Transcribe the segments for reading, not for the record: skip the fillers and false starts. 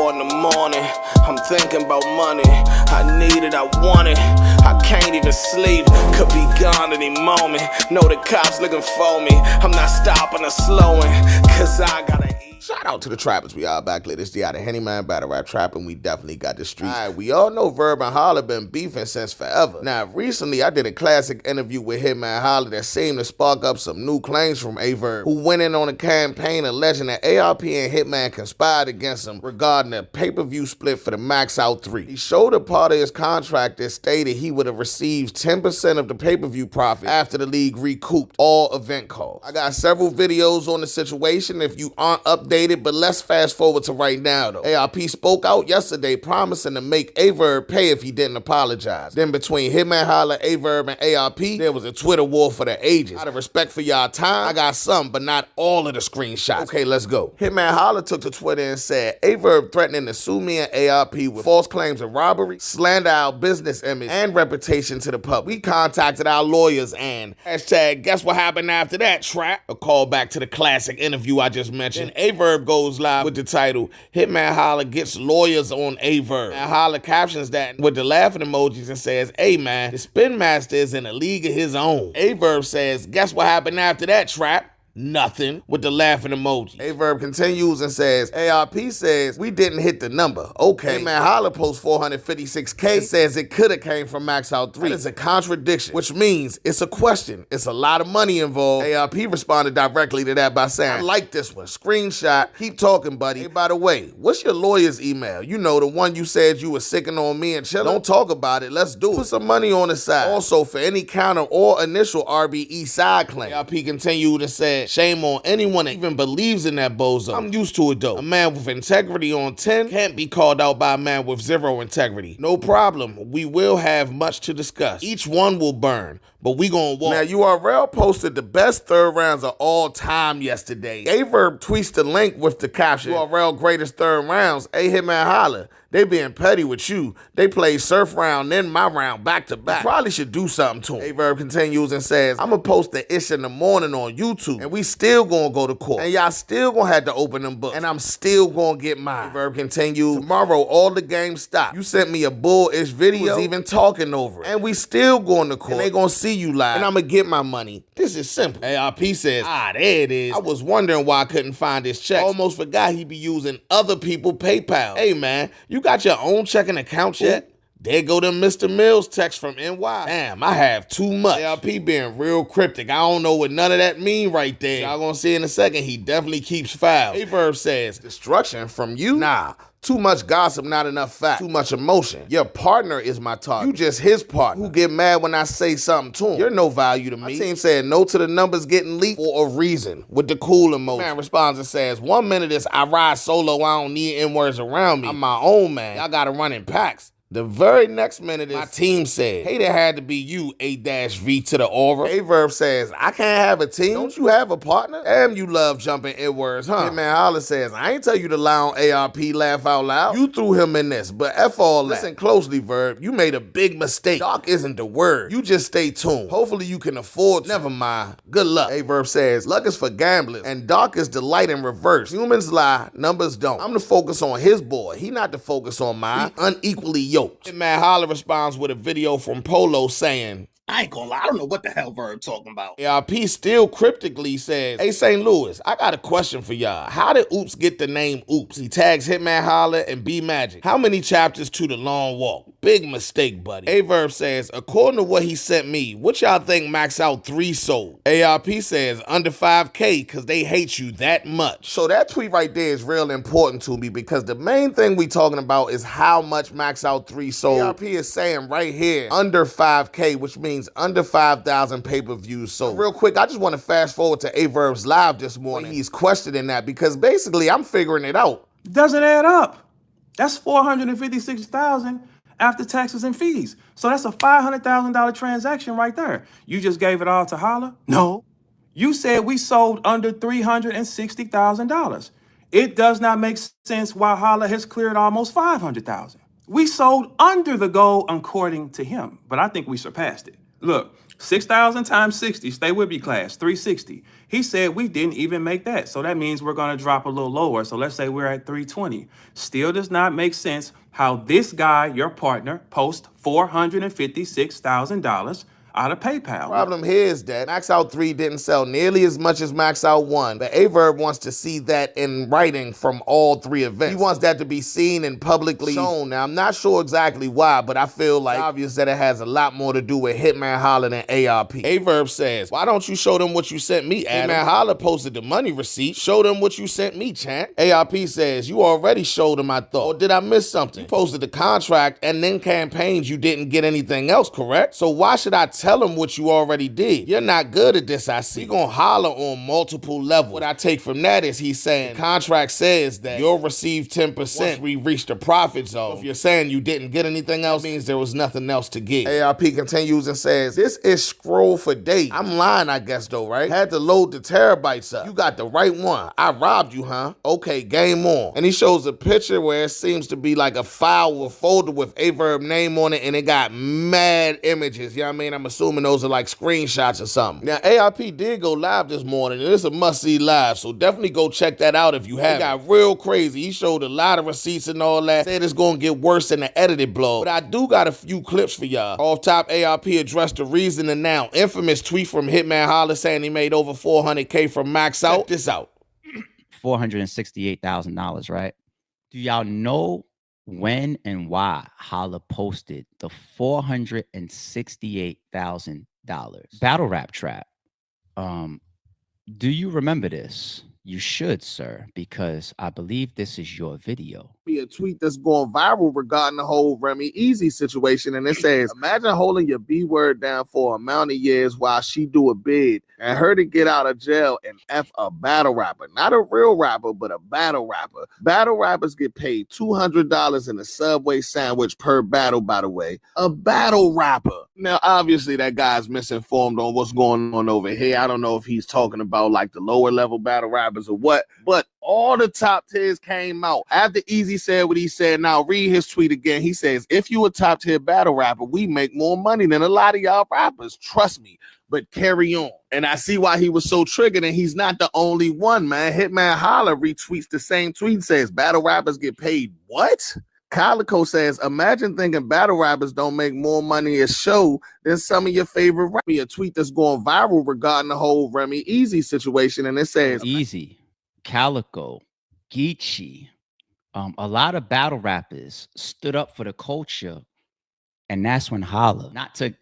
4 in the morning, I'm thinking about money. I need it, I want it, I can't even sleep. Could be gone any moment, know the cops looking for me. I'm not stopping or slowing, cause I gotta eat. Shout out to the trappers. We are back latest. The Henny Man Battle Rap Trapping. We definitely got the streets. Alright, we all know Verb and Holla been beefing since forever. Now, recently I did a classic interview with Hitman Holla that seemed to spark up some new claims from Verb, who went in on a campaign alleging that ARP and Hitman conspired against him regarding a pay-per-view split for the Max Out 3. He showed a part of his contract that stated he would have received 10% of the pay-per-view profit after the league recouped all event costs. I got several videos on the situation if you aren't updated, but let's fast forward to right now though. ARP spoke out yesterday promising to make Verb pay if he didn't apologize. Then between Hitman Holla, Verb, and ARP, there was a Twitter war for the ages. Out of respect for y'all time, I got some, but not all of the screenshots. Okay, let's go. Hitman Holla took to Twitter and said, Verb threatening to sue me and ARP with false claims of robbery, slander our business image, and reputation to the public. We contacted our lawyers and hashtag guess what happened after that, trap? A call back to the classic interview I just mentioned. Verb goes live with the title, Hitman Holla gets lawyers on Verb. And Holla captions that with the laughing emojis and says, hey man, the Spin Master is in a league of his own. Verb says, guess what happened after that, trap? Nothing, with the laughing emoji. Verb continues and says, ARP says, we didn't hit the number. Okay. Man, Holla posts 456K and says it could have came from Max Out 3. That is a contradiction, which means it's a question. It's a lot of money involved. ARP responded directly to that by saying, I like this one. Screenshot. Keep talking, buddy. Hey, by the way, what's your lawyer's email? You know, the one you said you were sicking on me and chilling. Don't talk about it. Let's do it. Put some money on the side. Also, for any counter or initial RBE side claim. ARP continued and said, shame on anyone that even believes in that bozo. I'm used to it though. A man with integrity on 10 can't be called out by a man with 0 integrity. No problem. We will have much to discuss. Each one will burn, but we gonna walk. Now, URL posted the best third rounds of all time yesterday. Verb tweets the link with the caption, URL greatest third rounds. Hitman Holla. They being petty with you. They played surf round, then my round, back to back. You probably should do something to him. Verb continues and says, I'ma post the ish in the morning on YouTube, and we still gonna go to court. And y'all still gonna have to open them books, and I'm still gonna get mine. Verb continues, tomorrow all the games stop. You sent me a bull-ish video, was even talking over it. And we still going to court, and they gonna see you live, and I'ma get my money. This is simple. ARP says, there it is. I was wondering why I couldn't find his check. Almost forgot he be using other people's PayPal. Hey man, you got your own checking account yet? There go them Mr. Mills text from NY. Damn, I have too much. ARP being real cryptic. I don't know what none of that mean right there. Y'all gonna see in a second, he definitely keeps files. Verb says, destruction from you? Nah. Too much gossip, not enough fact. Too much emotion. Your partner is my target. You just his partner. Who get mad when I say something to him. You're no value to me. My team said no to the numbers getting leaked for a reason. With the cool emoji. Man responds and says, 1 minute is I ride solo, I don't need N-words around me. I'm my own man. Y'all gotta run in packs. The very next minute is my team said, hey, there had to be you, A-V to the aura. Verb says, I can't have a team. Don't you have a partner? Damn, you love jumping N-words, huh? Hitman Holla says, I ain't tell you to lie on ARP, laugh out loud. You threw him in this, but F all that. Listen closely, Verb. You made a big mistake. Dark isn't the word. You just stay tuned. Hopefully you can afford to. Never mind. Good luck. Verb says, luck is for gamblers, and dark is the light in reverse. Humans lie, numbers don't. I'm the focus on his boy. He not the focus on mine. We unequally yoked. Hitman Holla responds with a video from Polo saying, I ain't gonna lie, I don't know what the hell Verb talking about. ARP still cryptically says, hey St. Louis, I got a question for y'all. How did Oops get the name Oops? He tags Hitman Holla and B Magic. How many chapters to the long walk? Big mistake, buddy. Verb says, according to what he sent me, what y'all think Max Out 3 sold? ARP says, under 5K, because they hate you that much. So that tweet right there is real important to me because the main thing we talking about is how much Max Out 3 sold. ARP is saying right here, under 5K, which means under 5,000 pay-per-views sold. Real quick, I just want to fast forward to Verb's live this morning. He's questioning that because basically I'm figuring it out. Doesn't add up. That's $456,000 after taxes and fees. So that's a $500,000 transaction right there. You just gave it all to Holla? No. You said we sold under $360,000. It does not make sense why Holla has cleared almost $500,000. We sold under the goal according to him, but I think we surpassed it. Look, 6,000 times 60, stay with me, class, 360. He said we didn't even make that. So that means we're going to drop a little lower. So let's say we're at 320. Still does not make sense how this guy, your partner, posts $456,000 out of PayPal. Problem here is that Max Out 3 didn't sell nearly as much as Max Out 1, but Verb wants to see that in writing from all 3 events. He wants that to be seen and publicly shown. Now, I'm not sure exactly why, but I feel like it's obvious that it has a lot more to do with Hitman Holla than ARP. Verb says, why don't you show them what you sent me, Adam? Hitman Holla posted the money receipt. Show them what you sent me, champ. ARP says, you already showed them, I thought. Or did I miss something? You posted the contract and then campaigns you didn't get anything else, correct? So why should I tell them what you already did? You're not good at this, I see. You're gonna holler on multiple levels. What I take from that is he's saying the contract says that you'll receive 10% once we reach the profit zone. If you're saying you didn't get anything else, means there was nothing else to get. ARP continues and says, this is scroll for days. I'm lying, I guess, though, right? Had to load the terabytes up. You got the right one. I robbed you, huh? Okay, game on. And he shows a picture where it seems to be like a file or folder with Verb name on it, and it got mad images. You know what I mean? I'm assuming those are like screenshots or something. Now, ARP did go live this morning, and it's a must-see live, so definitely go check that out if you haven't. It got real crazy. He showed a lot of receipts and all that. Said it's gonna get worse than the edited blog. But I do got a few clips for y'all. Off top, ARP addressed the reason and now. Infamous tweet from Hitman Holla saying he made over $400K from Max Out. Check this out. $468,000, right? Do y'all know when and why Holla posted the $468,000 battle rap trap? Do you remember this? You should, sir, because I believe this is your video. A tweet that's going viral regarding the whole Remy Easy situation, and it says, imagine holding your B word down for a amount of years while she do a bid and her to get out of jail and F a battle rapper. Not a real rapper, but a battle rapper. Battle rappers get paid $200 in a Subway sandwich per battle, by the way. A battle rapper. Now, obviously, that guy's misinformed on what's going on over here. I don't know if he's talking about like the lower level battle rappers or what, but all the top tiers came out. After Easy said what he said, now read his tweet again. He says, if you a top tier battle rapper, we make more money than a lot of y'all rappers. Trust me, but carry on. And I see why he was so triggered, and he's not the only one, man. Hitman Holla retweets the same tweet, says, battle rappers get paid what? Calico says, imagine thinking battle rappers don't make more money a show than some of your favorite rappers. A tweet that's going viral regarding the whole Remy Easy situation, and it says, Easy, Calico, Geechee, a lot of battle rappers stood up for the culture, and that's when Holla, not to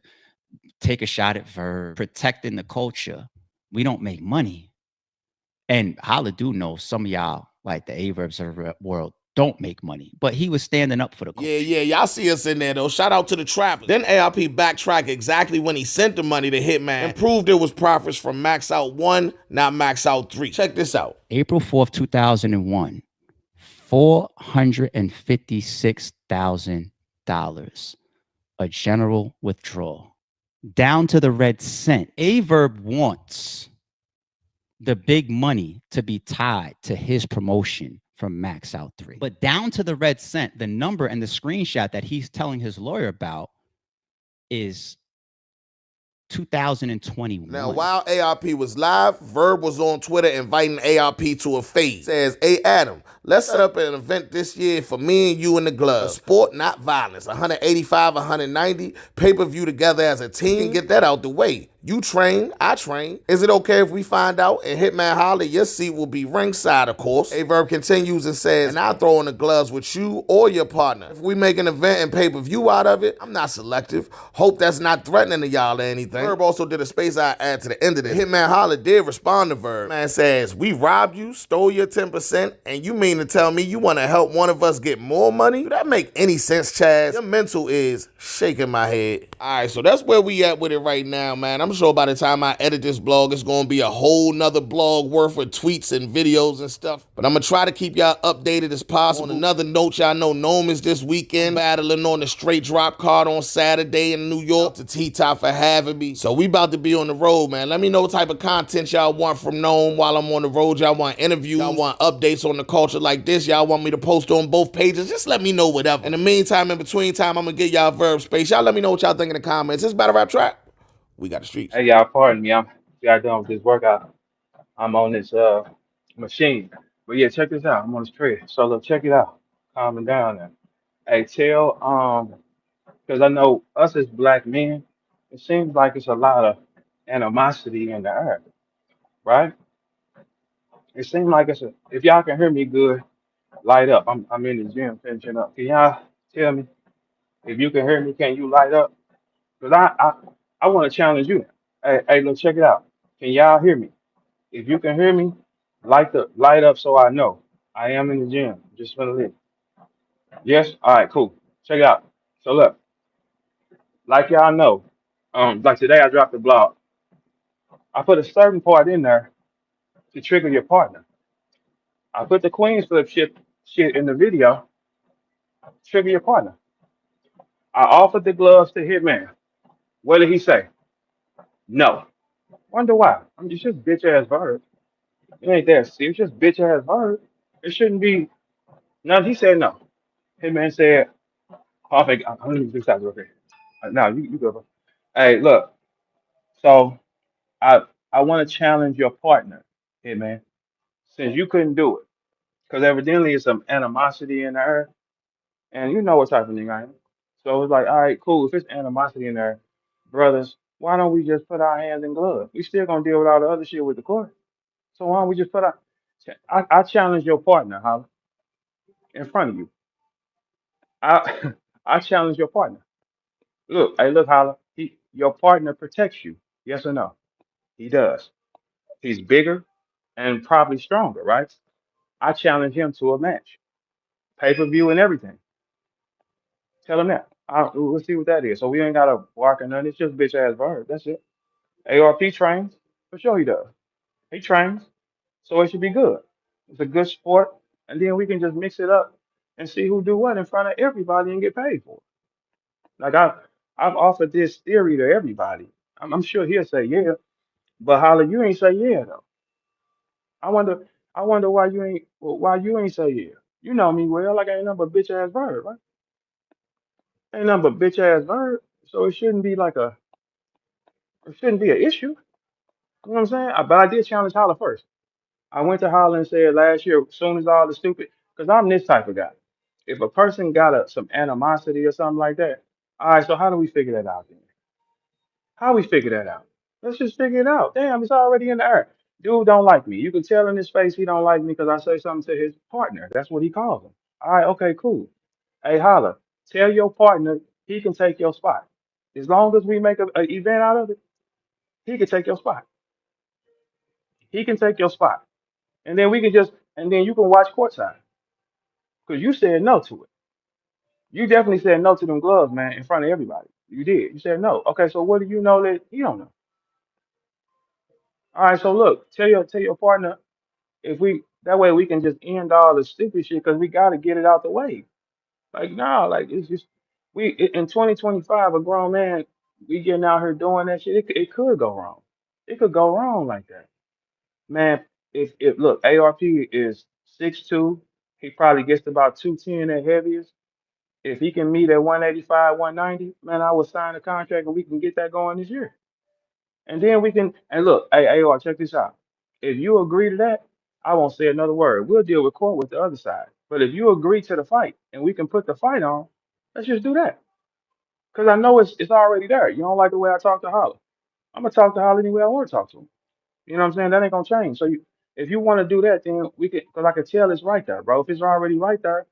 take a shot at Verb, protecting the culture, we don't make money. And Holla do know some of y'all, like the Averbs of the world, don't make money, but he was standing up for the culture. Yeah, y'all see us in there though. Shout out to the trappers. Then ARP backtracked exactly when he sent the money to Hitman and proved it was profits from Max Out 1, not Max Out 3. Check this out. April 4th, 2001, $456,000, a general withdrawal. Down to the red cent. Verb wants the big money to be tied to his promotion from Max Out 3. But down to the red cent, the number and the screenshot that he's telling his lawyer about is 2021. Now, while ARP was live, Verb was on Twitter inviting ARP to a fade. Says, hey, Adam, let's set up an event this year for me and you in the glove. A sport, not violence. 185, 190, pay-per-view together as a team. Get that out the way. You train, I train. Is it okay if we find out? And Hitman Holla, your seat will be ringside, of course. Verb continues and says, and I'll throw in the gloves with you or your partner. If we make an event and pay-per-view out of it, I'm not selective. Hope that's not threatening to y'all or anything. Verb also did a space I add to the end of this. Hitman Holla did respond to Verb. Man says, we robbed you, stole your 10%, and you mean to tell me you want to help one of us get more money? Do that make any sense, Chaz? Your mental is shaking my head. All right, so that's where we at with it right now, man. I'm sure by the time I edit this blog, it's going to be a whole nother blog worth of tweets and videos and stuff. But I'm going to try to keep y'all updated as possible. On another note, y'all know Gnome is this weekend battling on the straight drop card on Saturday in New York. To T-Top for having me. So we about to be on the road, man. Let me know what type of content y'all want from Gnome while I'm on the road. Y'all want interviews? Y'all want updates on the culture like this? Y'all want me to post on both pages? Just let me know whatever. In the meantime, in between time, I'm going to get y'all Verb space. Y'all let me know what y'all think in the comments. This Battle Rap Trap. We got the streets. Hey y'all, pardon me. I'm got done with this workout. I'm on this machine. But yeah, check this out. I'm on this tread. So look, check it out. Calming down now. Hey, tell because I know us as black men, it seems like it's a lot of animosity in the air, right? It seems like it's a. If y'all can hear me good, light up. I'm in the gym finishing up. Can y'all tell me if you can hear me? Can you light up? Because I want to challenge you. Hey, look, check it out. Can y'all hear me? If you can hear me, light up so I know. I am in the gym. Just gonna live. Yes? All right, cool. Check it out. So look, like y'all know, like today I dropped the blog. I put a certain part in there to trigger your partner. I put the Queens flip shit in the video, trigger your partner. I offered the gloves to Hitman. What did he say? No. Wonder why? I'm just bitch ass Verb. It ain't that serious. Just bitch ass Verb. It shouldn't be. No, he said no. Hitman said, "Oh, I'm gonna do this real quick." No, you go. Bro. Hey, look. So I I want to challenge your partner, Hitman, since you couldn't do it, because evidently it's some animosity in there, and you know what type of thing I am. So it's like, all right, cool. If it's animosity in there, brothers, why don't we just put our hands in gloves? We still gonna deal with all the other shit with the court. So why don't we just put our I challenge your partner, Holly, in front of you. I I challenge your partner. Look, hey, look, Holla. Your partner protects you. Yes or no? He does. He's bigger and probably stronger, right? I challenge him to a match, pay-per-view and everything. Tell him that. We'll see what that is. So we ain't got to bark or nothing. It's just bitch ass Bird. That's it. ARP trains. For sure he does. He trains. So it should be good. It's a good sport. And then we can just mix it up and see who do what in front of everybody and get paid for it. Like I've offered this theory to everybody. I'm sure he'll say yeah. But Holly, you ain't say yeah though. I wonder I wonder why you ain't say yeah. You know me well, like I ain't nothing but bitch ass Bird, right? Ain't nothing but bitch ass Bird. So it shouldn't be an issue. You know what I'm saying? But I did challenge Holla first. I went to Holla and said last year, as soon as all the stupid, because I'm this type of guy. If a person got some animosity or something like that, all right, so how do we figure that out then? How we figure that out? Let's just figure it out. Damn, it's already in the air. Dude don't like me. You can tell in his face he don't like me because I say something to his partner. That's what he calls him. All right, okay, cool. Hey, Holla, tell your partner he can take your spot. As long as we make a event out of it, he can take your spot. He can take your spot. And then and then you can watch courtside because you said no to it. You definitely said no to them gloves, man, in front of everybody. You did. You said no. Okay, so what do you know that he don't know? All right, so look, tell your partner if we that way we can just end all the stupid shit because we got to get it out the way. Like nah, like it's just in 2025, a grown man we getting out here doing that shit. It could go wrong. It could go wrong like that, man. If look, ARP is 6'2", he probably gets to about 210 at heaviest. If he can meet at 185, 190, man, I would sign a contract and we can get that going this year. And then we can, and look, hey, AR, check this out. If you agree to that, I won't say another word. We'll deal with court with the other side. But if you agree to the fight and we can put the fight on, let's just do that. Because I know it's already there. You don't like the way I talk to Holly. I'm gonna talk to Holly any way I want to talk to him. You know what I'm saying? That ain't gonna change. So if you want to do that, then we can, because I can tell it's right there, bro. If it's already right there,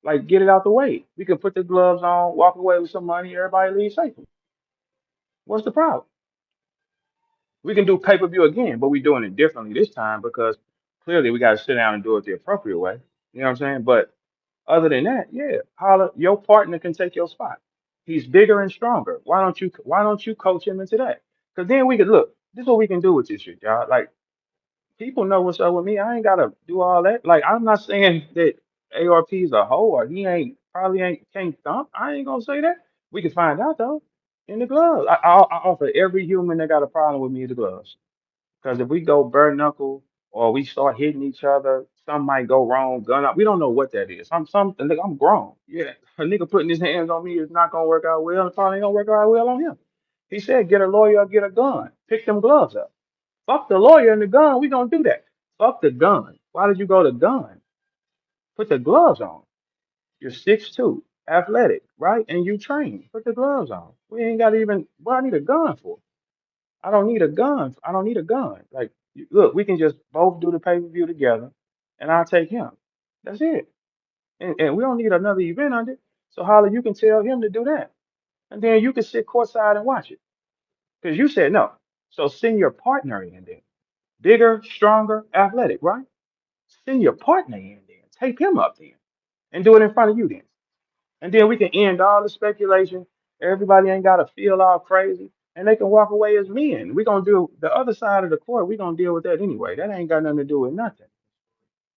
like get it out the way. We can put the gloves on, walk away with some money, everybody leave safely. What's the problem? We can do pay-per-view again, but we're doing it differently this time because clearly we got to sit down and do it the appropriate way. You know what I'm saying? But other than that, yeah, holla, your partner can take your spot. He's bigger and stronger. Why don't you coach him into that? Because then we could look. This is what we can do with this shit, y'all. Like people know what's up with me. I ain't gotta do all that. Like I'm not saying that ARP's a hoe or he ain't probably ain't can't thump. I ain't gonna say that. We can find out though in the gloves. I offer every human that got a problem with me the gloves. Because if we go bare knuckle or we start hitting each other, some might go wrong. Gun up. We don't know what that is. I'm something. Look, I'm grown. Yeah, a nigga putting his hands on me is not gonna work out well. It probably ain't gonna work out well on him. He said, get a lawyer or get a gun. Pick them gloves up. Fuck the lawyer and the gun. We gonna do that. Fuck the gun. Why did you go to gun? Put the gloves on. You're 6'2", athletic, right? And you train. Put the gloves on. We ain't got even. What I need a gun for? I don't need a gun. I don't need a gun. Like, look, we can just both do the pay-per-view together, and I'll take him. That's it. And we don't need another event under it. So Holly, you can tell him to do that, and then you can sit courtside and watch it because you said no. So send your partner in there, bigger, stronger, athletic, right? Send your partner in there, tape him up then, and do it in front of you then. And then we can end all the speculation. Everybody ain't got to feel all crazy. And they can walk away as men. We're going to do the other side of the court. We're going to deal with that anyway. That ain't got nothing to do with nothing.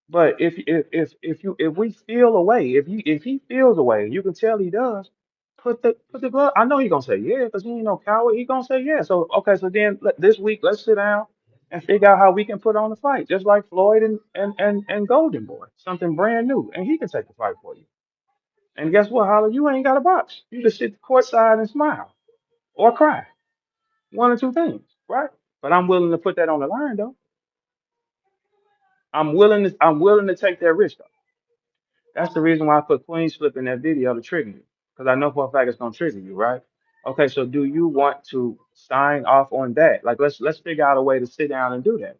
But if we feel away, if he feels away, you can tell he does. Put the glove. I know he gonna say yeah, because he ain't no coward. He gonna say yeah. So okay, so then this week let's sit down and figure out how we can put on the fight, just like Floyd and Golden Boy, something brand new, and he can take the fight for you. And guess what, Holly? You ain't got a box. You just sit courtside and smile or cry. One or two things, right? But I'm willing to put that on the line, though. I'm willing to take that risk, though. That's the reason why I put Queen Slip in that video to trigger you, because I know for a fact it's gonna trigger you, right? Okay, so do you want to sign off on that? Like, let's figure out a way to sit down and do that,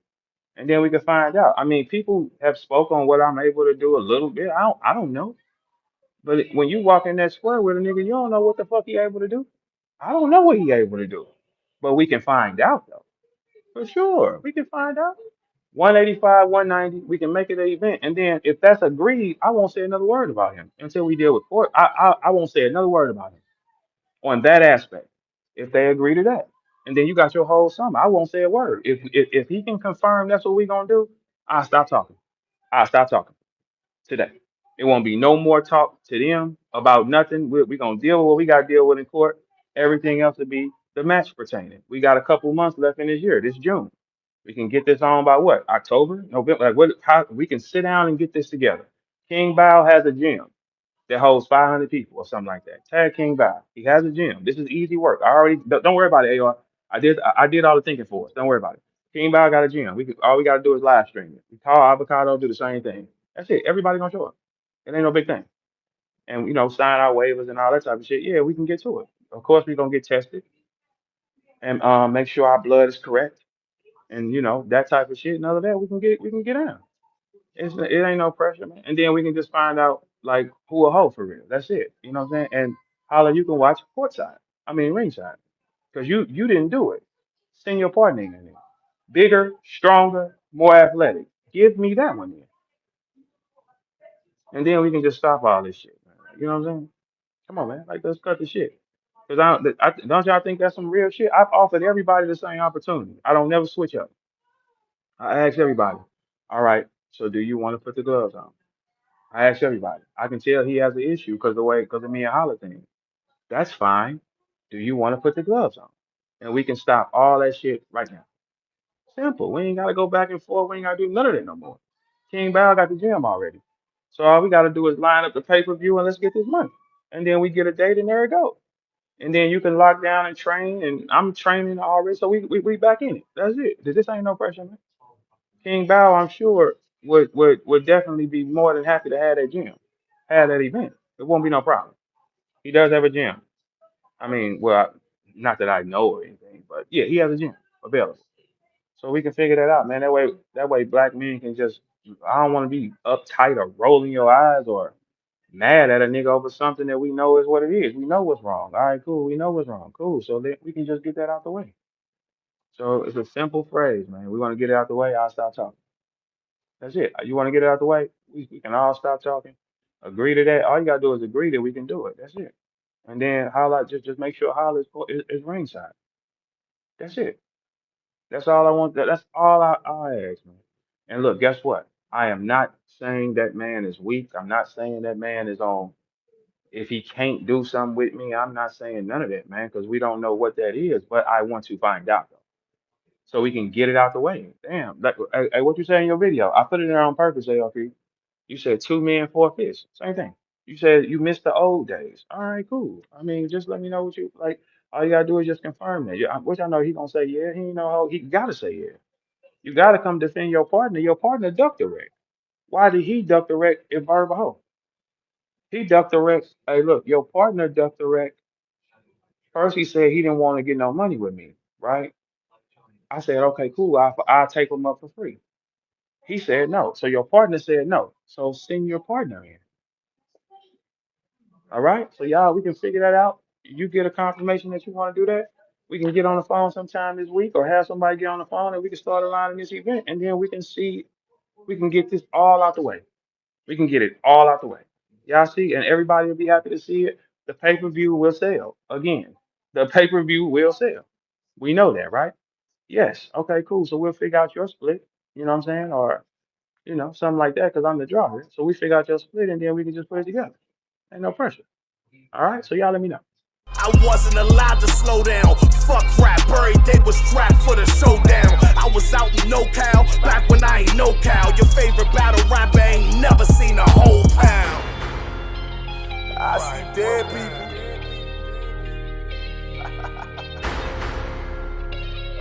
and then we can find out. I mean, people have spoke on what I'm able to do a little bit. I don't know, but when you walk in that square with a nigga, you don't know what the fuck he able to do. I don't know what he able to do, but we can find out though, for sure. We can find out. 185, 190, we can make it an event. And then if that's agreed, I won't say another word about him until we deal with court. I won't say another word about him on that aspect if they agree to that. And then you got your whole summer. I won't say a word. If he can confirm that's what we're gonna do, I'll stop talking. I'll stop talking today. It won't be no more talk to them about nothing. We're gonna deal with what we gotta deal with in court. Everything else will be the match pertaining. We got a couple months left in this year, this June. We can get this on by what? October, November. Like what? How we can sit down and get this together. King Bao has a gym that holds 500 people or something like that. Tag King Bao. He has a gym. This is easy work. I already don't worry about it, AR. I did all the thinking for us. Don't worry about it. King Bao got a gym. All we gotta do is live stream it. We call Avocado, do the same thing. That's it. Everybody gonna show up. It ain't no big thing. And sign our waivers and all that type of shit. Yeah, we can get to it. Of course, we're gonna get tested and make sure our blood is correct and that type of shit. And other than that, we can get down. It ain't no pressure, man. And then we can just find out like who a hoe for real. That's it. You know what I'm saying? And holla, you can watch courtside. I mean ringside. Because you didn't do it. Send your partner in there. Bigger, stronger, more athletic. Give me that one then. And then we can just stop all this shit. Man. You know what I'm saying? Come on, man. Like let's cut the shit. Because don't y'all think that's some real shit? I've offered everybody the same opportunity. I don't never switch up. I ask everybody, all right, so do you want to put the gloves on? I ask everybody. I can tell he has an issue because of me and Holla thing. That's fine. Do you want to put the gloves on? And we can stop all that shit right now. Simple. We ain't gotta go back and forth. We ain't gotta do none of that no more. King Bao got the gym already. So all we gotta do is line up the pay-per-view and let's get this money. And then we get a date and there it go. And then you can lock down and train. And I'm training already. So we back in it. That's it. This ain't no pressure, man. King Bao, I'm sure, would definitely be more than happy to have that gym, have that event. It won't be no problem. He does have a gym. I mean, well, not that I know or anything, but yeah, he has a gym available. So we can figure that out, man. That way, black men can just. I don't want to be uptight or rolling your eyes or mad at a nigga over something that we know is what it is. We know what's wrong. All right, cool. We know what's wrong. Cool. So then we can just get that out the way. So it's a simple phrase, man. We want to get it out the way. I'll stop talking. That's it. You want to get it out the way? We can all stop talking. Agree to that. All you gotta do is agree that we can do it. That's it. And then holla, just make sure holla is ringside. That's it. That's all I want. That's all I ask, man. And look, guess what? I am not saying that man is weak. I'm not saying that man is on. If he can't do something with me, I'm not saying none of that, man, because we don't know what that is. But I want to find out though, so we can get it out the way. Damn, like, hey, what you say in your video? I put it in there on purpose, ARP. You said 2 men, 4 fish. Same thing. You said you missed the old days. All right, cool. I mean, just let me know what you like. All you gotta do is just confirm that. Which I know he gonna say yeah. He ain't know how he gotta say yeah. You gotta come defend your partner. Your partner ducked the wreck. Why did he duck the wreck if Verb a hoe? He ducked the wreck. Hey, look, your partner ducked the wreck. First, he said he didn't want to get no money with me, right? I said, okay, cool. I'll take him up for free. He said no. So your partner said no. So send your partner in. All right. So y'all, we can figure that out. You get a confirmation that you want to do that. We can get on the phone sometime this week or have somebody get on the phone and we can start aligning this event and then we can see, we can get this all out the way. We can get it all out the way. Y'all see, and everybody will be happy to see it. The pay-per-view will sell. Again, the pay-per-view will sell. We know that, right? Yes. Okay, cool. So we'll figure out your split. You know what I'm saying? Or, something like that, because I'm the driver. So we figure out your split and then we can just put it together. Ain't no pressure. All right. So y'all let me know. I wasn't allowed to slow down. Fuck rap, every day was strapped for the showdown. I was out in NoCal, back when I ain't no cow. Your favorite battle rapper ain't never seen a whole pound. I see dead people.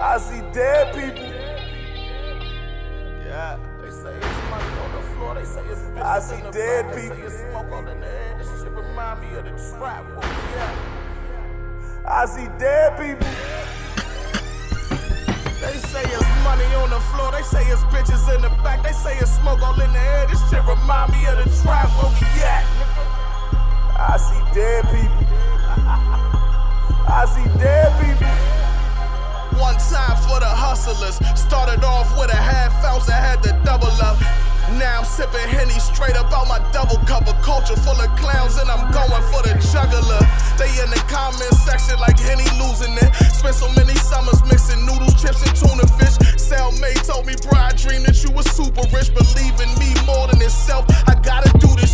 I see dead people. Yeah, they say it's money on the floor. They say it's bitches. I see dead people. They say it's smoke all in the air. This shit remind me of the trap. Yeah. I see dead people. They say it's money on the floor. They say it's bitches in the back. They say it's smoke all in the air. This shit remind me of the trap. Where we at? I see dead people. I see dead people. One time for the hustlers. Started off with a half ounce, I had to double up. Now I'm sipping Henny straight up out my double cup. A culture full of clowns and I'm going for the juggler. They in the comment section like Henny losing it. Spent so many summers mixing noodles, chips, and tuna fish. Cellmate told me, bro, I dreamed that you were super rich. Believe in me more than itself. I gotta do this